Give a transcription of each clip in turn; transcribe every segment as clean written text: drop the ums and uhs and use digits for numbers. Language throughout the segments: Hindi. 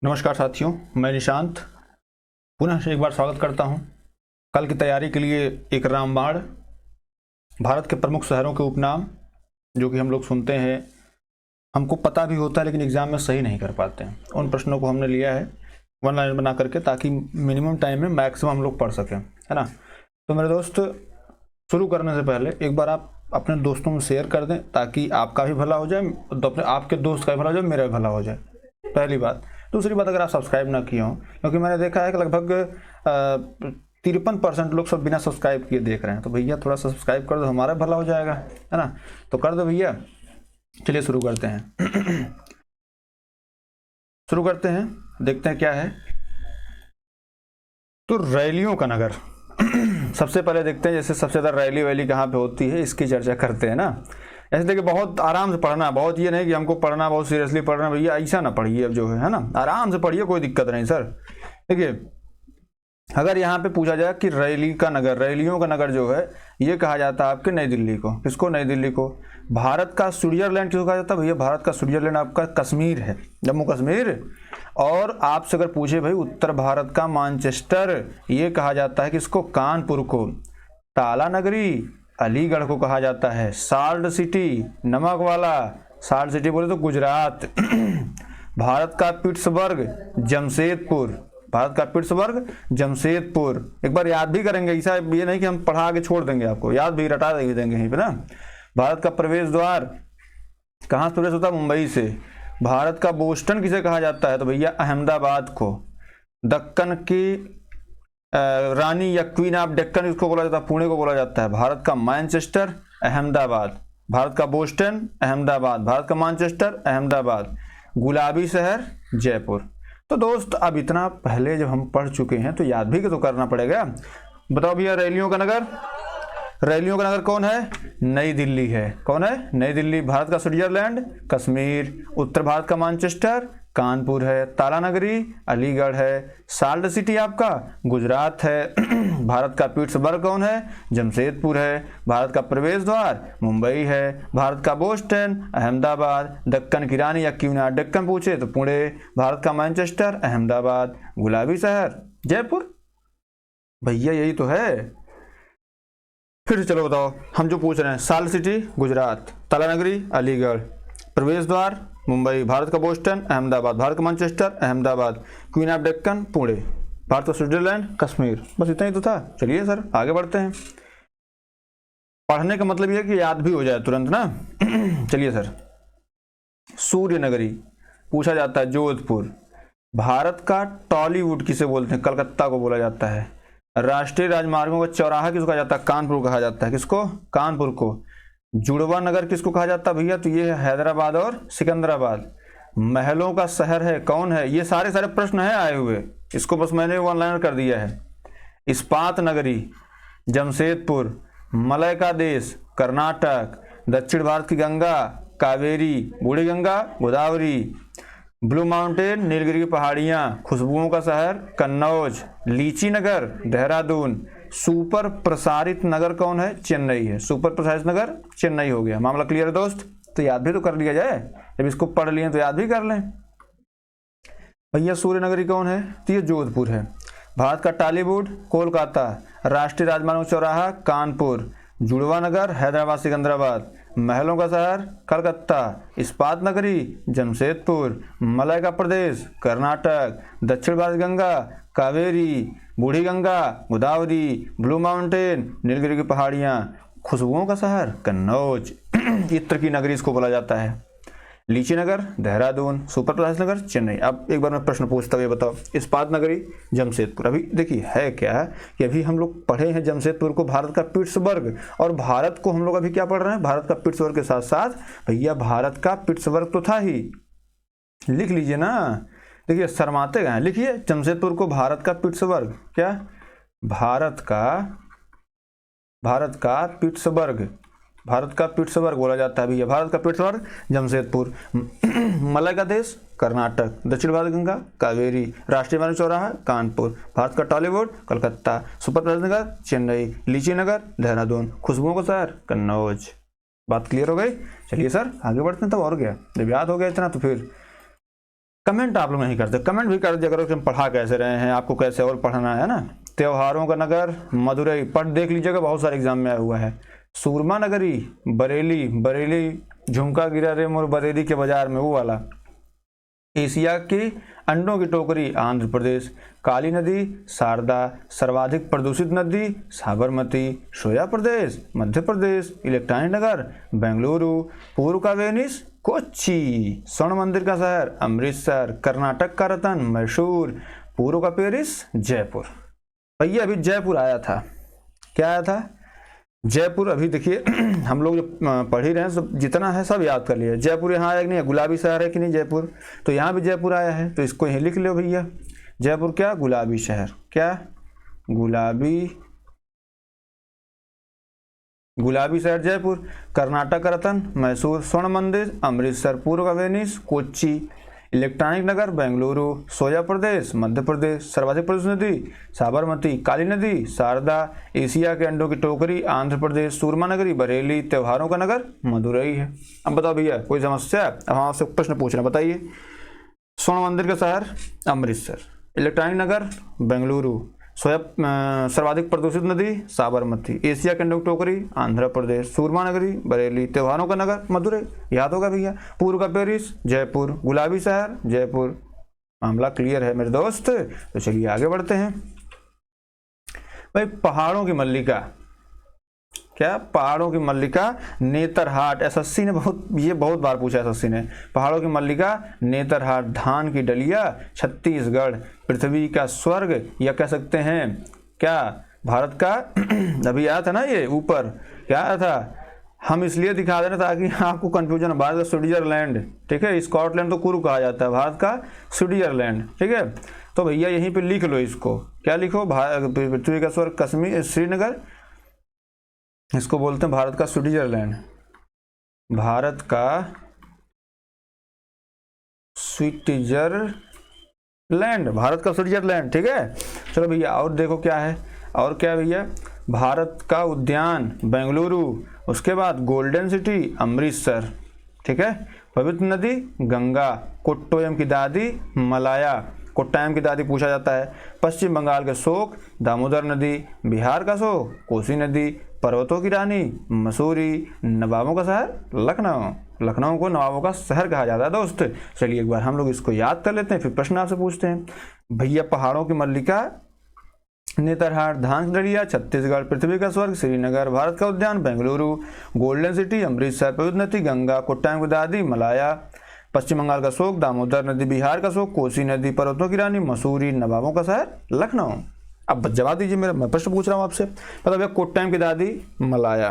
नमस्कार साथियों, मैं निशांत पुनः से एक बार स्वागत करता हूं। कल की तैयारी के लिए एक रामबाण, भारत के प्रमुख शहरों के उपनाम जो कि हम लोग सुनते हैं, हमको पता भी होता है लेकिन एग्जाम में सही नहीं कर पाते हैं, उन प्रश्नों को हमने लिया है वन लाइन बना करके, ताकि मिनिमम टाइम में मैक्सिमम हम लोग पढ़ सकें, है ना। तो मेरे दोस्त, शुरू करने से पहले एक बार आप अपने दोस्तों में शेयर कर दें ताकि आपका भी भला हो जाए, तो अपने आपके दोस्त का भी भला हो जाए, मेरा भी भला हो जाए, पहली बात। दूसरी बात, अगर आप सब्सक्राइब ना किए हों, क्योंकि मैंने देखा है कि लगभग 53% लोग सब बिना सब्सक्राइब किए देख रहे हैं, तो भैया थोड़ा सब्सक्राइब कर दो, हमारा भला हो जाएगा, है ना। तो कर दो भैया। चलिए शुरू करते हैं। शुरू करते हैं, देखते हैं क्या है। तो रैलियों का नगर। सबसे पहले देखते हैं, जैसे सबसे ज़्यादा रैली वैली कहाँ पे होती है, इसकी चर्चा करते हैं ना। ऐसे देखिए, बहुत आराम से पढ़ना, बहुत ये नहीं कि हमको पढ़ना बहुत सीरियसली पढ़ना, भैया ऐसा ना पढ़िए, अब जो है ना, आराम से पढ़िए, कोई दिक्कत नहीं सर। देखिए, अगर यहाँ पे पूछा जाए कि रैली का नगर, रैलियों का नगर जो है, ये कहा जाता है आपके नई दिल्ली को। किसको? नई दिल्ली को। भारत का स्विट्जरलैंड किसको कहा जाता है? भैया भारत का स्विट्जरलैंड आपका कश्मीर है, जम्मू कश्मीर। और आपसे अगर पूछे भाई उत्तर भारत का मैनचेस्टर, ये कहा जाता है किसको? कानपुर को। ताला नगरी अलीगढ़ को कहा जाता है। साल्ट सिटी, नमक वाला, साल्ट सिटी बोले तो गुजरात। भारत का पिट्सबर्ग जमशेदपुर, भारत का पिट्सबर्ग जमशेदपुर। एक बार याद भी करेंगे, ऐसा ये नहीं कि हम पढ़ा के छोड़ देंगे, आपको याद भी रटा देंगे यहीं पे ना। भारत का प्रवेश द्वार कहाँ से प्रवेश होता है? मुंबई से। भारत का बोस्टन किसे कहा जाता है? तो भैया अहमदाबाद को। दक्कन की रानी या क्वीन ऑफ डेक्कन इसको बोला जाता है, पुणे को बोला जाता है। भारत का मैनचेस्टर अहमदाबाद, भारत का बोस्टन अहमदाबाद, भारत का मैनचेस्टर अहमदाबाद। गुलाबी शहर जयपुर। तो दोस्त, अब इतना पहले जब हम पढ़ चुके हैं तो याद भी तो करना पड़ेगा। बताओ भैया, रैलियों का नगर, रैलियों का नगर कौन है? नई दिल्ली है। कौन है? नई दिल्ली। भारत का स्विट्जरलैंड कश्मीर। उत्तर भारत का मैनचेस्टर कानपुर है। ताला नगरी अलीगढ़ है। साल्ट सिटी आपका गुजरात है। भारत का पिट्सबर्ग कौन है? जमशेदपुर है। भारत का प्रवेश द्वार मुंबई है। भारत का बोस्टन अहमदाबाद। दक्कन की रानी या क्वीन ऑफ डेक्कन पूछे तो पुणे। भारत का मैनचेस्टर अहमदाबाद। गुलाबी शहर जयपुर। भैया यही तो है। फिर से चलो बताओ, हम जो पूछ रहे हैं, साल्ट सिटी गुजरात, ताला नगरी अलीगढ़, प्रवेश द्वार मुंबई, भारत का बोस्टन अहमदाबाद, भारत का Manchester Ahmedabad, queen of Deccan Pune, Bharat का स्विट्जरलैंड कश्मीर। बस इतना ही तो था। चलिए सर आगे बढ़ते हैं। पढ़ने का मतलब यह है कि याद भी हो जाए तुरंत ना। चलिए सर, सूर्य नगरी पूछा जाता है जोधपुर। भारत का टॉलीवुड किसे बोलते हैं? कलकत्ता को बोला जाता है। राष्ट्रीय राजमार्गों का चौराहा किसको कहा जाता है? कानपुर कहा जाता है। किसको? कानपुर को। जुड़वा नगर किसको कहा जाता है भैया? तो ये है हैदराबाद और सिकंदराबाद। महलों का शहर है, कौन है? ये सारे प्रश्न हैं आए हुए, इसको बस मैंने वन लाइनर कर दिया है। इस्पात नगरी जमशेदपुर। मलय का देश कर्नाटक। दक्षिण भारत की गंगा कावेरी, बूढ़ी गंगा गोदावरी। ब्लू माउंटेन नीलगिरी की पहाड़ियाँ। खुशबुओं का शहर कन्नौज। लीची नगर देहरादून। सुपर प्रसारित नगर कौन है? चेन्नई है। सुपर प्रसारित नगर चेन्नई हो गया। मामला क्लियर है दोस्त? तो याद भी तो कर लिया जाए, जब इसको पढ़ लिए तो याद भी कर लें। भैया सूर्य नगरी कौन है? तो ये जोधपुर है। भारत का टॉलीवुड कोलकाता। राष्ट्रीय राजमार्ग चौराहा कानपुर। जुड़वा नगर हैदराबाद सिकंदराबाद। महलों का शहर कलकत्ता। इस्पात नगरी जमशेदपुर। मलय का प्रदेश कर्नाटक। दक्षिण भारत गंगा कावेरी, बूढ़ी गंगा गोदावरी। ब्लू माउंटेन नीलगिरी की पहाड़ियाँ। खुशबुओं का शहर कन्नौज। इत्र की नगरी इसको बोला जाता है। लीची नगर देहरादून। सुपर प्रसारित नगर चेन्नई। अब एक बार मैं प्रश्न पूछता हूँ, ये बताओ, इस्पात नगरी जमशेदपुर। अभी देखिए है क्या कि अभी हम लोग पढ़े हैं जमशेदपुर को भारत का पिट्सबर्ग, और भारत को हम लोग अभी क्या पढ़ रहे हैं? भारत का पिट्सबर्ग के साथ साथ भैया भारत का पिट्सबर्ग तो था ही, लिख लीजिए ना। देखिए शर्माते गए, लिखिए जमशेदपुर को भारत का पिट्सबर्ग। क्या? भारत का पिट्सबर्ग, भारत का पिट्सबर्ग बोला जाता है भैया। भारत का पिट्सबर्ग जमशेदपुर। मलय का देश कर्नाटक। दक्षिण भारत गंगा कावेरी। राष्ट्रीय मार्ग चौराहा कानपुर। भारत का टॉलीवुड कलकत्ता। सुपर प्रसारित नगर चेन्नई। लीची नगर देहरादून। खुशबुओं का शहर कन्नौज। बात क्लियर हो गई? चलिए सर आगे बढ़ते हैं। तब और क्या, जब याद हो गया इतना तो फिर कमेंट आप लोग नहीं करते, कमेंट भी कर दिया करो कि हम पढ़ा कैसे रहे हैं, आपको कैसे और पढ़ना है ना। त्योहारों का नगर मदुरई, पढ़ देख लीजिएगा, बहुत सारे एग्जाम में आया हुआ है। सूरमा नगरी बरेली, बरेली झुमका गिरा रे मोर बरेली के बाजार में, वो वाला। एशिया की अंडों की टोकरी आंध्र प्रदेश। काली नदी शारदा, सर्वाधिक प्रदूषित नदी साबरमती, सोया प्रदेश मध्य प्रदेश। इलेक्ट्रॉनिक नगर बेंगलुरु। पूर्व का वेनिस कोच्चि। स्वर्ण मंदिर का शहर अमृतसर। कर्नाटक का रतन मैसूर। पूर्व का पेरिस जयपुर। भैया अभी जयपुर आया था, क्या आया था? जयपुर। अभी देखिए हम लोग जो पढ़ ही रहे हैं सब, जितना है सब याद कर लिए। जयपुर यहाँ आया कि नहीं, गुलाबी शहर है कि नहीं जयपुर, तो यहाँ भी जयपुर आया है, तो इसको यहीं लिख लो भैया। जयपुर क्या? गुलाबी शहर। क्या? गुलाबी शहर जयपुर। कर्नाटक का रतन मैसूर। स्वर्ण मंदिर अमृतसर। पूर्व का वेनिस कोच्चि। इलेक्ट्रॉनिक नगर बेंगलुरु। सोया प्रदेश मध्य प्रदेश। सर्वाधिक प्रदूषित नदी साबरमती। काली नदी शारदा। एशिया के अंडों की टोकरी आंध्र प्रदेश। सूरमा नगरी बरेली। त्योहारों का नगर मदुरई है। अब बताओ भैया कोई समस्या? अब हम आपसे प्रश्न पूछ रहे हैं, बताइए। स्वर्ण मंदिर का शहर अमृतसर। इलेक्ट्रॉनिक नगर बेंगलुरु। सर्वाधिक प्रदूषित नदी साबरमती। एशिया के अंडों की टोकरी आंध्र प्रदेश। सूरमा नगरी बरेली। त्योहारों का नगर मदुरई, याद होगा भैया। पूर्व का पेरिस जयपुर। गुलाबी शहर जयपुर। मामला क्लियर है मेरे दोस्त। तो चलिए आगे बढ़ते हैं। भाई पहाड़ों की मल्लिका, क्या? पहाड़ों की मल्लिका नेतरहाट। एसएससी ने बहुत बार पूछा एसएससी ने। पहाड़ों की मल्लिका नेतरहाट। धान की डलिया छत्तीसगढ़। पृथ्वी का स्वर्ग, या कह सकते हैं क्या भारत का अभी आया था ना ये ऊपर, क्या आया था? हम इसलिए दिखा दे रहे ताकि आपको कंफ्यूजन है। भारत का स्विट्जरलैंड, ठीक है। स्कॉटलैंड तो कुरु कहा जाता है, भारत का स्विट्जरलैंड, ठीक है। तो भैया यहीं पे लिख लो इसको, क्या लिखो? पृथ्वी का स्वर्ग कश्मीर, श्रीनगर, इसको बोलते हैं भारत का स्विट्जरलैंड। भारत का स्विट्जरलैंड, भारत का स्विट्जरलैंड, ठीक है। चलो भैया और देखो क्या है, और क्या भैया? भारत का उद्यान बेंगलुरु। उसके बाद गोल्डन सिटी अमृतसर, ठीक है। पवित्र नदी गंगा। कोट्टोयम की दादी मलाया। कोट्टायम की दादी पूछा जाता है। पश्चिम बंगाल के शोक दामोदर नदी। बिहार का शोक कोसी नदी। पर्वतों की रानी मसूरी। नवाबों का शहर लखनऊ। लखनऊ को नवाबों का शहर कहा जाता है दोस्त। चलिए एक बार हम लोग इसको याद कर लेते हैं, फिर प्रश्न आपसे पूछते हैं। भैया पहाड़ों की मल्लिका नेतरहाट। धान की डलिया छत्तीसगढ़। पृथ्वी का स्वर्ग श्रीनगर। भारत का उद्यान बेंगलुरु। Golden city Amritsar. पवित्र नदी गंगा। कोट्टायम की दादी मलाया। पश्चिम बंगाल का शोक दामोदर नदी। बिहार का शोक कोसी नदी। पर्वतों की रानी मसूरी। नवाबों का शहर लखनऊ। अब जवाब दीजिए, मैं प्रश्न पूछ रहा हूँ आपसे। मतलब कोट्टायम की दादी मलाया।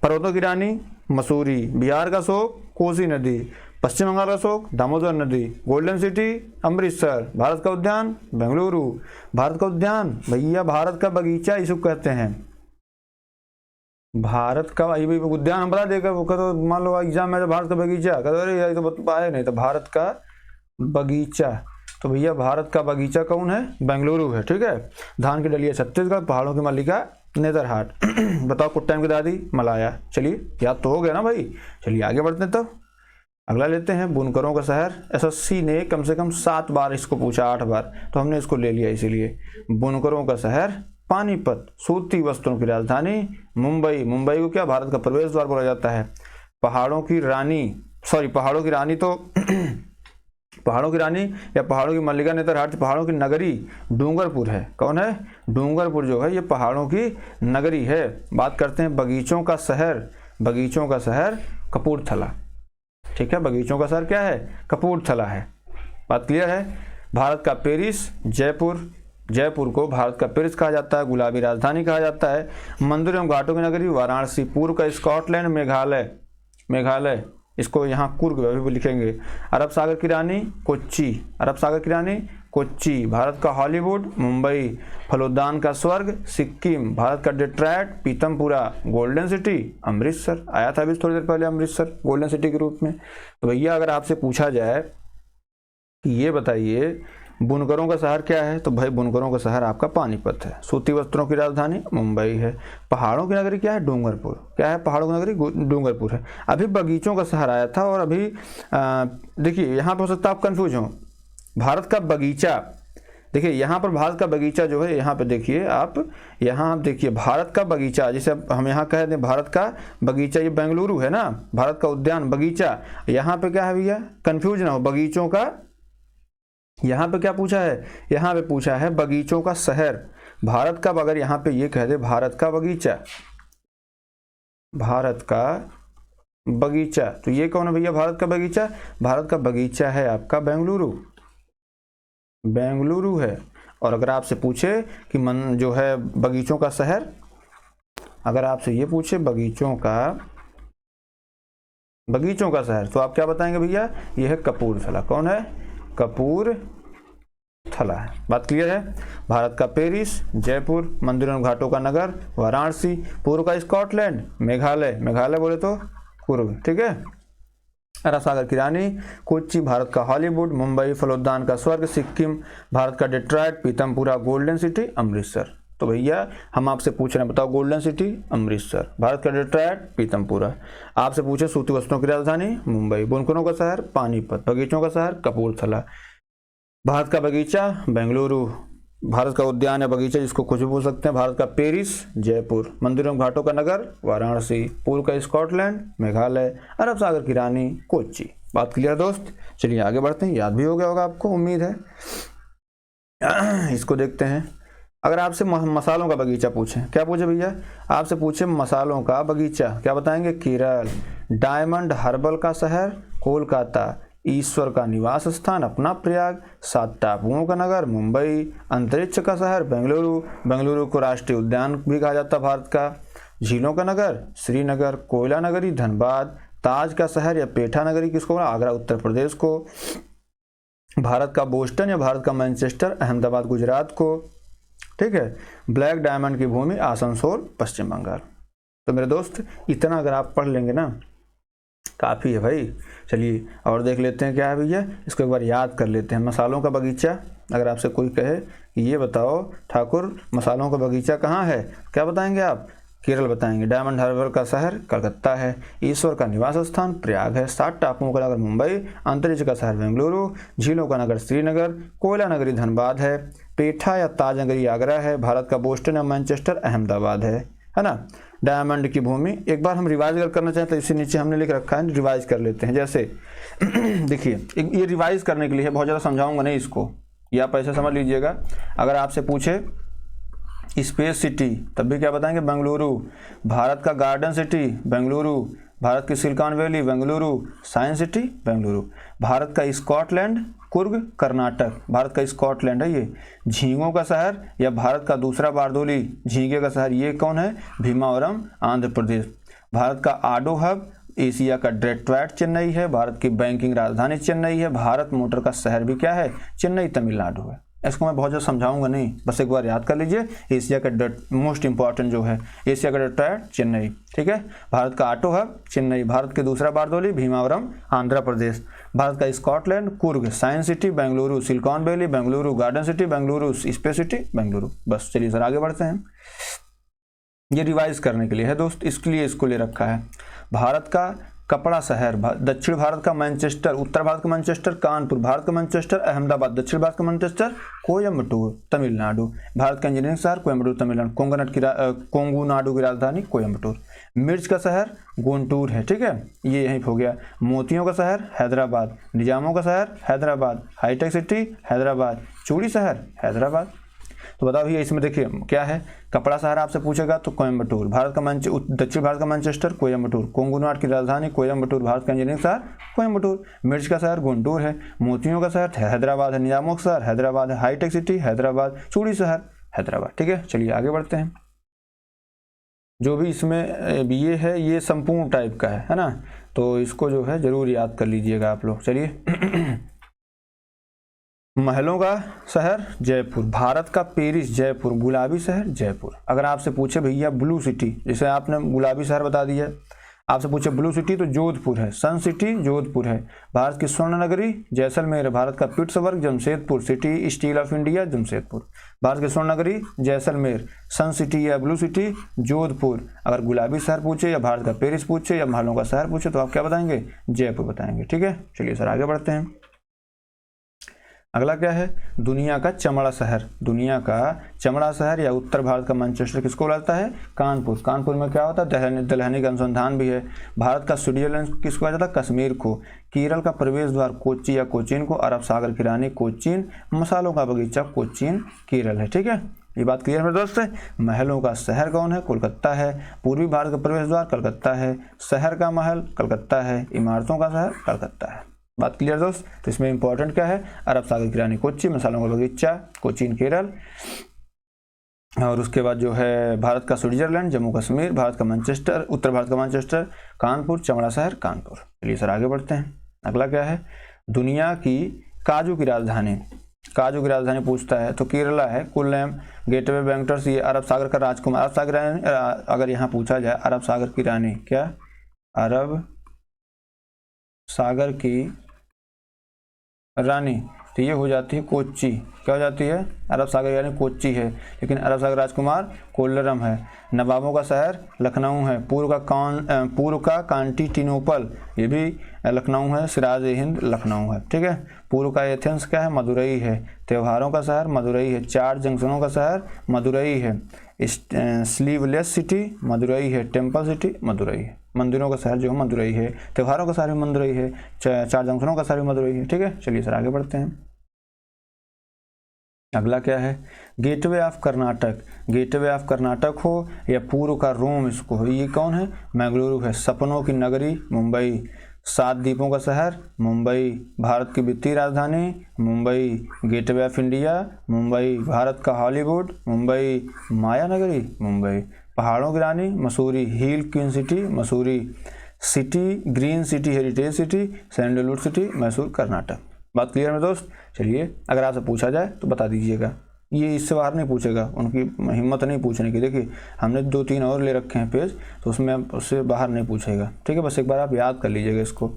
पर्वतों की रानी मसूरी। बिहार का शोक कोसी नदी। पश्चिम बंगाल का शोक दामोदर नदी। Golden city Amritsar. भारत का उद्यान बेंगलुरु। भारत का उद्यान भैया भारत का बगीचा इसको कहते हैं। भारत का उद्यान हम बता देगा, वो तो मान लो एग्जाम में भारत का बगीचा कहते, अरे यार तो पाए नहीं, तो भारत का बगीचा। तो भैया भारत का बगीचा कौन है? बेंगलुरु है, ठीक है। धान की डलिया छत्तीसगढ़। पहाड़ों की मल्लिका नेतरहाट। बताओ कोट्टायम की दादी मलाया। चलिए याद तो हो गया ना भाई। चलिए आगे बढ़ते हैं। तो अगला लेते हैं बुनकरों का शहर। एसएससी ने कम से कम 7 बार इसको पूछा, 8 बार, तो हमने इसको ले लिया इसीलिए। बुनकरों का शहर पानीपत। सूती वस्त्रों की राजधानी मुंबई। मुंबई को क्या भारत का प्रवेश द्वार बोला जाता है। पहाड़ों की रानी तो पहाड़ों की रानी या पहाड़ों की मल्लिका नेतरहाट। पहाड़ों की नगरी डूंगरपुर है। कौन है? डूंगरपुर जो है ये पहाड़ों की नगरी है। बात करते हैं बगीचों का शहर। बगीचों का शहर कपूरथला, ठीक है। बगीचों का शहर क्या है? कपूरथला है। बात क्लियर है। भारत का पेरिस जयपुर। जयपुर को भारत का पेरिस कहा जाता है, गुलाबी राजधानी कहा जाता है। मंदिर एवं घाटों की नगरी वाराणसी। पूर्व का स्कॉटलैंड मेघालय, इसको यहाँ कुर्ग भी लिखेंगे। अरब सागर की रानी कोच्चि। भारत का हॉलीवुड मुंबई। फलोद्यान का स्वर्ग सिक्किम। भारत का Detroit Pitampura. Golden city Amritsar. आया था अभी थोड़ी देर पहले अमृतसर गोल्डन सिटी के रूप में। तो भैया अगर आपसे पूछा जाए कि ये बताइए बुनकरों का शहर क्या है, तो भाई बुनकरों का शहर आपका पानीपत है। सूती वस्त्रों की राजधानी मुंबई है। पहाड़ों की नगरी क्या है? डूंगरपुर। क्या है? पहाड़ों की नगरी डूंगरपुर है। अभी बगीचों का शहर आया था, और अभी देखिए यहाँ पर हो सकता है आप कंफ्यूज हो। भारत का बगीचा, देखिए यहाँ पर भारत का बगीचा जो है, यहाँ पे देखिए आप, यहाँ आप देखिए भारत का बगीचा, जैसे हम यहाँ कह दें भारत का बगीचा, ये बेंगलुरु है ना, भारत का उद्यान बगीचा, यहाँ पे क्या है भैया, कंफ्यूज ना हो, बगीचों का, यहाँ पे क्या पूछा है, यहाँ पे पूछा है बगीचों का शहर। भारत का, अगर यहाँ पे ये कह दे भारत का बगीचा, भारत का बगीचा, तो ये कौन है भैया भारत का बगीचा, भारत का बगीचा है आपका बेंगलुरु, बेंगलुरु है। और अगर आपसे पूछे कि मन जो है बगीचों का शहर, अगर आपसे ये पूछे बगीचों का शहर, तो आप क्या बताएंगे भैया, ये है कपूरथला। कौन है, कपूरथला है। बात क्लियर है। भारत का पेरिस, जयपुर, मंदिरों घाटों का नगर वाराणसी, पूर्व का स्कॉटलैंड, मेघालय, मेघालय बोले तो पूर्व, ठीक है, अरब सागर की रानी, कोच्चि भारत का हॉलीवुड, मुंबई फलोद्यान का स्वर्ग, सिक्किम भारत का Detroit, Pitampura golden city, Amritsar. तो भैया हम आपसे पूछ रहे हैं, बताओ गोल्डन सिटी अमृतसर, भारत का डेट्रॉयट पीतमपुरा। आपसे पूछे सूती वस्त्रों की राजधानी मुंबई, बुनकरों का शहर पानीपत, बगीचों का शहर कपूरथला, भारत का बगीचा बेंगलुरु, भारत का उद्यान या बगीचा जिसको कुछ भी बोल सकते हैं, भारत का पेरिस जयपुर, मंदिरों घाटों का नगर वाराणसी, पूर्व का स्कॉटलैंड मेघालय, अरब सागर की रानी कोच्चि। बात क्लियर दोस्त, चलिए आगे बढ़ते हैं, याद भी हो गया होगा आपको उम्मीद है। इसको देखते हैं। अगर आपसे मसालों का बगीचा पूछे, क्या पूछे भैया, आपसे पूछे मसालों का बगीचा, क्या बताएंगे, केरल, डायमंड हर्बल का शहर कोलकाता, ईश्वर का निवास स्थान अपना प्रयाग, 7 टापुओं का नगर मुंबई, अंतरिक्ष का शहर बेंगलुरु, बेंगलुरु को राष्ट्रीय उद्यान भी कहा जाता है भारत का, झीलों का नगर श्रीनगर, कोयला नगरी धनबाद, ताज का शहर या पेठा नगरी किसको, आगरा उत्तर प्रदेश को, भारत का बोस्टन या भारत का मैनचेस्टर अहमदाबाद गुजरात को, ठीक है, ब्लैक डायमंड की भूमि आसनसोल पश्चिम बंगाल। तो मेरे दोस्त इतना अगर आप पढ़ लेंगे ना काफ़ी है भाई। चलिए और देख लेते हैं क्या है भैया, इसको एक बार याद कर लेते हैं। मसालों का बगीचा, अगर आपसे कोई कहे कि ये बताओ ठाकुर मसालों का बगीचा कहाँ है, क्या बताएंगे आप, केरल बताएंगे, डायमंड हार्बर का शहर कलकत्ता है, ईश्वर का निवास स्थान प्रयाग है, 7 टापुओं का नगर मुंबई, अंतरिक्ष का शहर बेंगलुरु, झीलों का नगर श्रीनगर, कोयला नगरी धनबाद है, पेठा या ताज नगरी आगरा है, भारत का बोस्टन या मैनचेस्टर अहमदाबाद है ना, डायमंड की भूमि। एक बार हम रिवाइज अगर करना चाहें तो इससे नीचे हमने लिख रखा है, रिवाइज कर लेते हैं। जैसे देखिए ये रिवाइज करने के लिए बहुत ज़्यादा समझाऊंगा नहीं इसको, या आप ऐसे समझ लीजिएगा। अगर आपसे पूछे स्पेस सिटी तब भी क्या बताएंगे, बेंगलुरु, भारत का गार्डन सिटी बेंगलुरु, भारत की silicon valley Bengaluru, science city Bengaluru, Bharat का स्कॉटलैंड कुर्ग कर्नाटक, भारत का स्कॉटलैंड है ये, झींगों का शहर या भारत का दूसरा बारदोली झींगे का शहर ये कौन है, भीमावरम आंध्र प्रदेश, भारत का आडो हब एशिया का डेट्रॉयट चेन्नई है, भारत की बैंकिंग राजधानी चेन्नई है, भारत मोटर का शहर भी क्या है, चेन्नई तमिलनाडु है। इसको मैं बहुत ज़्यादा समझाऊंगा नहीं, बस एक बार याद कर लीजिए। एशिया का मोस्ट इंपॉर्टेंट जो है एशिया का डेट्रॉयट चेन्नई, ठीक है, भारत का ऑटो हब चेन्नई, भारत के दूसरा बारदोली भीमावरम आंध्र प्रदेश, भारत का Scotland Coorg, science city Bengaluru, silicon valley Bengaluru, garden city Bengaluru, space city Bengaluru. बस चलिए सर आगे बढ़ते हैं। ये रिवाइज करने के लिए है दोस्त, इसके लिए इसको ले रखा है। भारत का कपड़ा शहर, दक्षिण भारत का मैनचेस्टर, उत्तर भारत का मैनचेस्टर कानपुर, भारत का मैनचेस्टर अहमदाबाद, दक्षिण भारत का मैनचेस्टर कोयम्बटूर तमिलनाडु, भारत का इंजीनियरिंग शहर कोयम्बटूर तमिलनाडु, कोंगुनाडु की राजधानी कोयम्बटूर, मिर्च का शहर गुंटूर है, ठीक है, ये यहीं हो गया, मोतियों का शहर हैदराबाद, निजामों का शहर हैदराबाद, हाईटेक सिटी हैदराबाद, चूड़ी शहर हैदराबाद। तो बताओ भैया इसमें देखिए क्या है, कपड़ा शहर आपसे पूछेगा तो कोयम्बटूर, भारत का दक्षिण भारत का मैनचेस्टर कोयम्बटूर, कोंगुनाड की राजधानी कोयम्बटूर, भारत का इंजीनियरिंग शहर कोयम्बटूर, मिर्च का शहर गुंटूर है, मोतियों का शहर हैदराबाद है, निजामों का शहर हैदराबाद है, हाईटेक सिटी हैदराबाद, चूड़ी शहर हैदराबाद। ठीक है, चलिए आगे बढ़ते हैं। जो भी इसमें ये है ये संपूर्ण टाइप का है ना, तो इसको जो है जरूर याद कर लीजिएगा आप लोग। चलिए महलों का शहर जयपुर, भारत का पेरिस जयपुर, गुलाबी शहर जयपुर। अगर आपसे पूछे भैया ब्लू सिटी, जैसे आपने गुलाबी शहर बता दिया, आपसे पूछे ब्लू सिटी तो जोधपुर है, सन सिटी जोधपुर है, भारत की स्वर्ण नगरी जैसलमेर, भारत का Pittsburgh Jamshedpur, city steel of India Jamshedpur, Bharat की स्वर्ण नगरी जैसलमेर, सन सिटी या ब्लू सिटी जोधपुर। अगर गुलाबी शहर पूछे या भारत का पेरिस पूछे या महलों का शहर पूछे तो आप क्या बताएंगे, जयपुर बताएंगे। ठीक है, चलिए सर आगे बढ़ते हैं। अगला क्या है, दुनिया का चमड़ा शहर। दुनिया का चमड़ा शहर या उत्तर भारत का मैनचेस्टर किसको बुलाता है, कानपुर। कानपुर में क्या होता है, दलहनी का अनुसंधान भी है। भारत का स्विट्जरलैंड किसको कहा जाता है, कश्मीर को। केरल का प्रवेश द्वार कोच्चि या कोचीन को। अरब सागर की रानी कोचीन। मसालों का बगीचा कोचीन केरल है। ठीक है, ये बात क्लियर है दोस्त। महलों का शहर कौन है, कोलकाता है। पूर्वी भारत का प्रवेश द्वार कलकत्ता है। शहर का महल कलकत्ता है। इमारतों का शहर कलकत्ता है। बात क्लियर दोस्त। तो इसमें इंपॉर्टेंट क्या है, अरब सागर की रानी कोच्चि, मसालों का बगीचा कोचीन केरल, और उसके बाद जो है भारत का स्विट्जरलैंड, जम्मू कश्मीर, भारत का मैनचेस्टर, उत्तर भारत का मैनचेस्टर, कानपुर, चमड़ा शहर कानपुर। चलिए सर आगे बढ़ते हैं। अगला क्या है, दुनिया की काजू की राजधानी। काजू की राजधानी पूछता है तो केरला है, कुल्लम, गेटवे, बैंगटर्स। ये अरब सागर का राजकुमार, अरब सागर रानी, अगर यहाँ पूछा जाए अरब सागर की रानी, क्या अरब सागर की रानी, तो ये हो जाती है कोच्चि। क्या हो जाती है, अरब सागर यानी कोच्चि है। लेकिन अरब सागर राजकुमार कोल्लम है। नवाबों का शहर लखनऊ है। पूर्व का कांस्टेंटिनोपल, ये भी लखनऊ है। सिराज हिंद लखनऊ है। ठीक है, पूर्व का एथेंस क्या है, मदुरई है। त्योहारों का शहर मदुरई है। 4 जंक्शनों का शहर मदुरई है। स्लीवलेस सिटी मदुरई है। टेम्पल सिटी मदुरई है। मंदिरों का शहर जो है मदुरई है। त्योहारों का शहर भी मदुरई है। 4 जंक्शनों का शहर भी मदुरई है। ठीक है, चलिए सर आगे बढ़ते हैं। अगला क्या है, gateway of Karnataka. Gateway of Karnataka हो या पूर्व का रोम इसको हो, ये कौन है, मैंगलुरु है। सपनों की नगरी मुंबई। 7 द्वीपों का शहर मुंबई। भारत की वित्तीय राजधानी Mumbai. Gateway of India Mumbai. Bharat का हॉलीवुड मुंबई। माया नगरी मुंबई। पहाड़ों की रानी Mussoorie. Hill queen city Mussoorie. City green city heritage city sandalwood city Mysore Karnataka. बात क्लियर है दोस्त। चलिए अगर आपसे पूछा जाए तो बता दीजिएगा, ये इससे बाहर नहीं पूछेगा, उनकी हिम्मत नहीं पूछने की। देखिए हमने 2-3 और ले रखे हैं पेज, तो उसमें उससे बाहर नहीं पूछेगा। ठीक है, बस एक बार आप याद कर लीजिएगा इसको।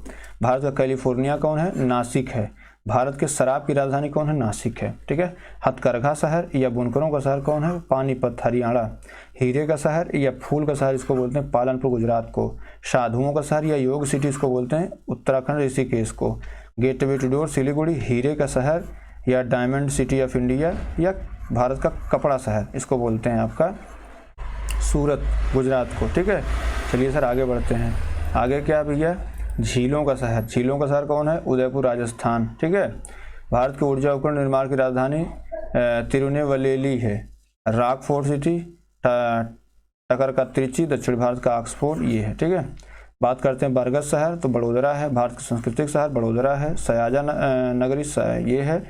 भारत का कैलिफोर्निया कौन है, नासिक है। भारत के शराब की राजधानी कौन है, नासिक है। ठीक है, हथकरघा शहर या बुनकरों का शहर कौन है, पानीपत हरियाणा। हीरे का शहर या फूल का शहर इसको बोलते हैं पालनपुर गुजरात को। साधुओं का शहर या योग सिटी इसको बोलते हैं उत्तराखंड ऋषिकेश को। गेटवे टू डोर सिलीगुड़ी हीरे का शहर या डायमंड सिटी ऑफ इंडिया या भारत का कपड़ा शहर इसको बोलते हैं आपका सूरत गुजरात को। ठीक है, चलिए सर आगे बढ़ते हैं। आगे क्या भैया, झीलों का शहर। झीलों का शहर कौन है, उदयपुर राजस्थान। ठीक है, भारत के ऊर्जा उपकरण निर्माण की राजधानी तिरुनेवलेली है। रॉकफोर्ट सिटी, टकर का त्रिची, दक्षिण भारत का ऑक्सफोर्ड ये है। ठीक है, बात करते हैं बरगद शहर, तो बड़ोदरा है। भारत का सांस्कृतिक शहर बड़ोदरा है। सयाजा नगरी ये है।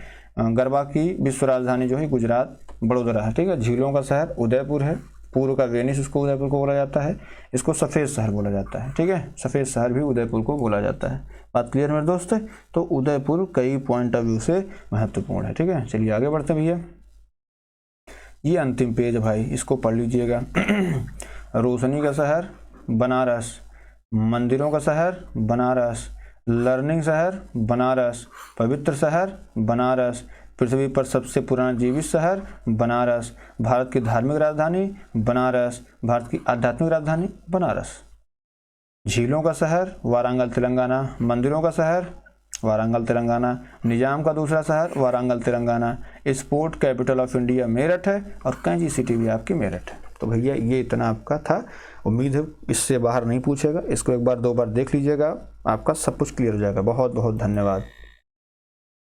गरबा की विश्व राजधानी जो है गुजरात बड़ोदरा है। ठीक है, झीलों का शहर उदयपुर है। पूर्व का वेनिस उसको उदयपुर को बोला जाता है। इसको सफ़ेद शहर बोला जाता है। ठीक है, सफ़ेद शहर भी उदयपुर को बोला जाता है। बात क्लियर मेरे दोस्त। तो उदयपुर कई पॉइंट ऑफ व्यू से महत्वपूर्ण है। ठीक है, चलिए आगे बढ़ते हैं भैया। ये अंतिम पेज भाई, इसको पढ़ लीजिएगा। रोशनी का शहर बनारस। मंदिरों का शहर बनारस। लर्निंग शहर बनारस। पवित्र शहर बनारस। पृथ्वी पर सबसे पुराना जीवित शहर बनारस। भारत की धार्मिक राजधानी बनारस। भारत की आध्यात्मिक राजधानी बनारस। झीलों का शहर वारंगल तेलंगाना। मंदिरों का शहर वारंगल तेलंगाना। निजाम का दूसरा शहर Warangal Telangana. Sport capital of India Meerut है और कैंची सिटी भी आपकी मेरठ है। तो भैया ये इतना आपका था, उम्मीद है इससे बाहर नहीं पूछेगा। इसको एक बार 2 बार देख लीजिएगा, आपका सब कुछ क्लियर हो जाएगा। बहुत बहुत धन्यवाद।